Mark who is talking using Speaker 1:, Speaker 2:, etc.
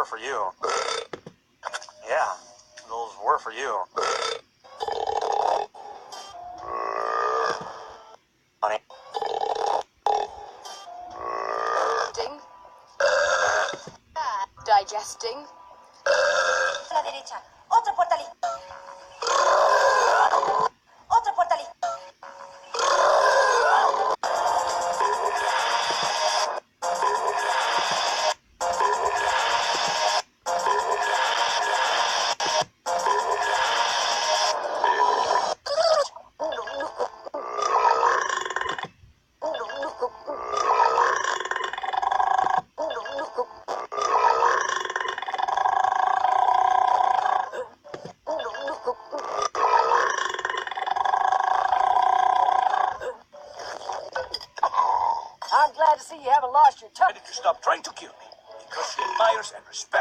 Speaker 1: were for you. Yeah, those were for you. Honey.
Speaker 2: Digesting.
Speaker 3: A la derecha. Otro portalito. Otro portalito.
Speaker 4: I'm glad to see you haven't lost your tongue.
Speaker 5: Ready to stop trying to kill me because she admires and respects